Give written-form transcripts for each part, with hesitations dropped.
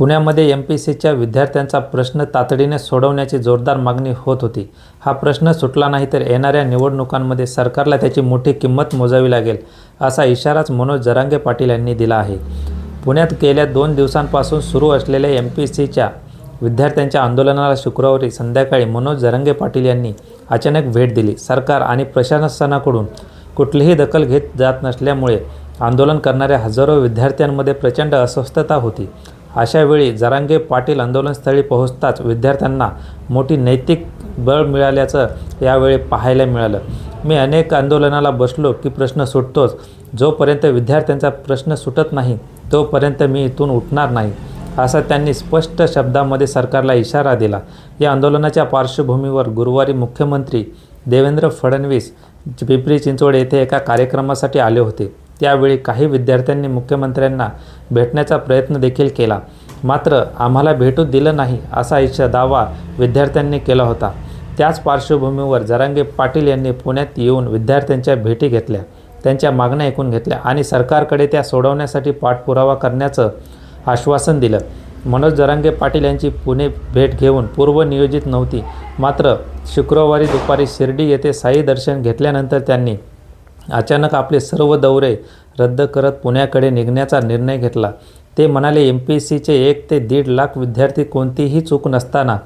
पुण्यामध्ये एमपीएससीच्या विद्यार्थ्यांचा प्रश्न तातडीने सोडवण्याची जोरदार मागणी होत होती. हा प्रश्न सुटला नाही तर येणाऱ्या निवडणुकांमध्ये सरकारला त्याची मोठी किंमत मोजावी लागेल, असा इशाराच मनोज जरांगे पाटील यांनी दिला आहे. पुण्यात गेल्या 2 दिवसांपासून सुरू असलेल्या एमपीएससीच्या विद्यार्थ्यांच्या आंदोलनाला शुक्रवारी संध्याकाळी मनोज जरांगे पाटील यांनी अचानक भेट दिली. सरकार आणि प्रशासनाकडून कुठलीही दखल घेत जात नसल्यामुळे आंदोलन करणाऱ्या हजारो विद्यार्थ्यांमध्ये प्रचंड अस्वस्थता होती. अशा वेळी जरांगे पाटील आंदोलनस्थळी पोहोचताच विद्यार्थ्यांना मोठी नैतिक बळ मिळाल्याचं यावेळी पाहायला मिळालं. मी अनेक आंदोलनाला बसलो की प्रश्न सुटतोच. जोपर्यंत विद्यार्थ्यांचा प्रश्न सुटत नाही तोपर्यंत मी इथून उठणार नाही, असा त्यांनी स्पष्ट शब्दामध्ये सरकारला इशारा दिला. या आंदोलनाच्या पार्श्वभूमीवर गुरुवारी मुख्यमंत्री देवेंद्र फडणवीस पिंपरी चिंचवड येथे एका कार्यक्रमासाठी आले होते. त्यावेळी काही विद्यार्थ्यांनी मुख्यमंत्र्यांना भेटण्याचा प्रयत्न देखील केला, मात्र आम्हाला भेटू दिलं नाही असा दावा विद्यार्थ्यांनी केला होता. त्याच पार्श्वभूमीवर जरांगे पाटील यांनी पुण्यात येऊन विद्यार्थ्यांच्या भेटी घेतल्या, त्यांच्या मागण्या ऐकून घेतल्या आणि सरकारकडे त्या सोडवण्यासाठी पाठपुरावा करण्याचं आश्वासन दिलं. मनोज जरांगे पाटील यांची पुणे भेट घेऊन पूर्वनियोजित नव्हती, मात्र शुक्रवारी दुपारी शिर्डी येथे साई दर्शन घेतल्यानंतर त्यांनी अचानक आपले सर्व दौरे रद्द करत पुण्याकडे निघण्याचा निर्णय घेतला. ते म्हणाले, एमपीएससीचे 1 ते 1.5 लाख विद्यार्थी कोणतीही चूक नसताना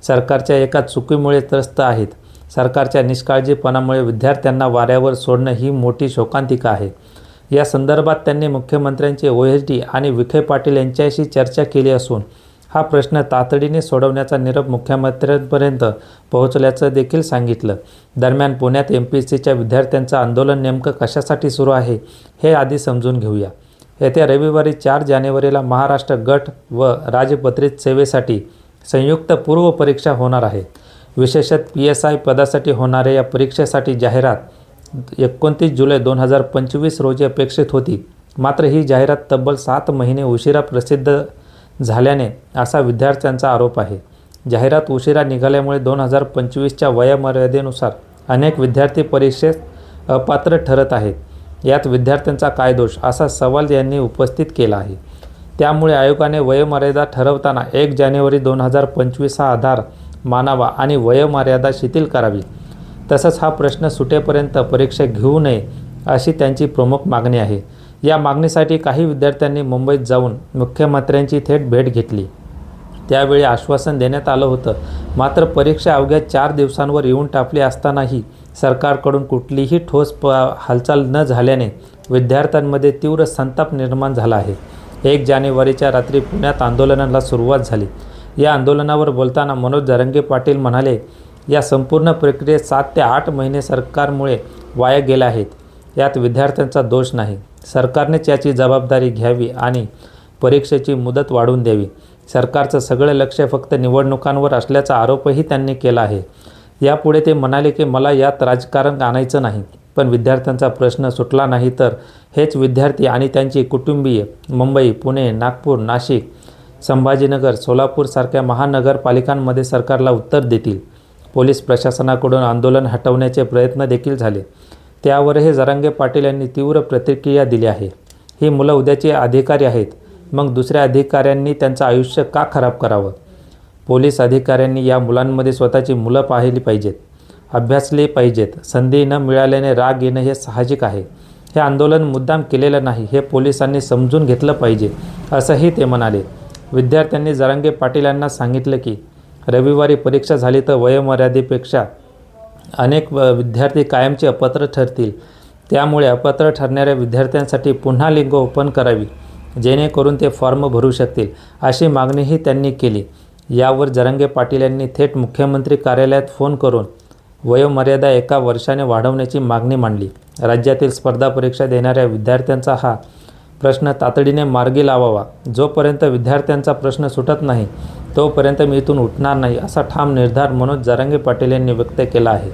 सरकारच्या एका चुकीमुळे त्रस्त आहेत. सरकारच्या निष्काळजीपणामुळे विद्यार्थ्यांना वाऱ्यावर सोडणं ही मोठी शोकांतिका आहे. या संदर्भात त्यांनी मुख्यमंत्र्यांचे OHD आणि विखे पाटील यांच्याशी चर्चा केली असून हा प्रश्न तातडीने सोडवण्याचा निरोप मुख्यमंत्र्यांपर्यंत पोहोचल्याचं देखील सांगितलं. दरम्यान पुण्यात एमपीएससीच्या विद्यार्थ्यांचं आंदोलन नेमकं कशासाठी सुरू आहे हे आधी समजून घेऊया. येत्या रविवारी 4 जानेवारीला महाराष्ट्र गट व राजपत्रित सेवेसाठी संयुक्त पूर्व परीक्षा होणार आहे. विशेषतः PSI पदासाठी होणाऱ्या या परीक्षेसाठी जाहिरात 29 जुलै 2025 रोजी अपेक्षित होती. मात्र ही जाहिरात तब्बल 7 महिने उशिरा प्रसिद्ध झाल्याने असा विद्यार्थ्यांचा आरोप आहे. जाहिरात उशिरा निघाल्यामुळे 2025च्या वयोमर्यादेनुसार अनेक विद्यार्थी परीक्षेस अपात्र ठरत आहेत. यात विद्यार्थ्यांचा काय दोष, असा सवाल यांनी उपस्थित केला आहे. त्यामुळे आयोगाने वयोमर्यादा ठरवताना 1 जानेवारी 2025 हा आधार मानावा आणि वयोमर्यादा शिथिल करावी. तसंच हा प्रश्न सुटेपर्यंत परीक्षा घेऊ नये, अशी त्यांची प्रमुख मागणी आहे. या मागणीसाठी काही विद्यार्थ्यांनी मुंबईत जाऊन मुख्यमंत्र्यांची थेट भेट घेतली. त्यावेळी आश्वासन देण्यात आलं होतं, मात्र परीक्षा अवघ्या 4 दिवसांवर येऊन टाकली असतानाही सरकारकडून कुठलीही ठोस हालचाल न झाल्याने विद्यार्थ्यांमध्ये तीव्र संताप निर्माण झाला आहे. 1 जानेवारीच्या रात्री पुण्यात आंदोलनाला सुरुवात झाली. या आंदोलनावर बोलताना मनोज जरांगे पाटील म्हणाले, या संपूर्ण प्रक्रियेत 7 ते 8 महिने सरकारमुळे वाया गेले आहेत. यात विद्यार्थ्यांचा दोष नाही. सरकारनेच याची जबाबदारी घ्यावी आणि परीक्षेची मुदत वाढवून द्यावी. सरकारचं सगळं लक्ष फक्त निवडणुकांवर असल्याचा आरोपही त्यांनी केला आहे. यापुढे ते म्हणाले की मला यात राजकारण आणायचं नाही, पण विद्यार्थ्यांचा प्रश्न सुटला नाही तर हेच विद्यार्थी आणि त्यांची कुटुंबीय मुंबई, पुणे, नागपूर, नाशिक, संभाजीनगर, सोलापूर सारख्या महानगरपालिकांमध्ये सरकारला उत्तर देतील. पोलीस प्रशासनाकडून आंदोलन हटवण्याचे प्रयत्न देखील झाले. त्यावरही जरांगे पाटील यांनी तीव्र प्रतिक्रिया दिली आहे. ही मुलं उद्याचे अधिकारी आहेत, मग दुसऱ्या अधिकाऱ्यांनी त्यांचं आयुष्य का खराब करावं? पोलीस अधिकाऱ्यांनी या मुलांमध्ये स्वतःची मुलं पाहिली पाहिजेत, अभ्यासले पाहिजेत. संधी न मिळाल्याने राग येणं हे साहजिक आहे. हे आंदोलन मुद्दाम केलेलं नाही, हे पोलिसांनी समजून घेतलं पाहिजे, असंही ते म्हणाले. विद्यार्थ्यांनी जरांगे पाटील यांना सांगितलं की रविवारी परीक्षा झाली तर वयोमर्यादेपेक्षा अनेक विद्यार्थी कायमचे अपात्र ठरतील. त्यामुळे अपात्र ठरणाऱ्या विद्यार्थ्यांसाठी पुन्हा लिंक ओपन करावी, जेणेकरून ते फॉर्म भरू शकतील, अशी मागणीही त्यांनी केली. यावर जरांगे पाटील यांनी थेट मुख्यमंत्री कार्यालयात फोन करून वयोमर्यादा 1 वर्षाने वाढवण्याची मागणी मांडली. राज्यातील स्पर्धा परीक्षा देणाऱ्या विद्यार्थ्यांचा हा प्रश्न तातडीने मार्गी लावावा. जोपर्यंत विद्यार्थ्यांचा प्रश्न सुटत नाही तोपर्यंत मी इथून उठणार नाही, असा ठाम निर्धार मनोज जरांगे पाटील यांनी व्यक्त केला आहे.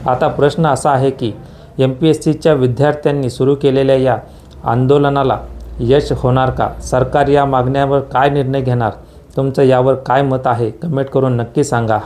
आता प्रश्न असा आहे की एमपीएससीच्या विद्यार्थ्यांनी सुरू केलेल्या या आंदोलनाला यश होणार का? सरकार या मागण्यावर काय निर्णय घेणार? तुमचं यावर काय मत आहे? कमेंट करून नक्की सांगा.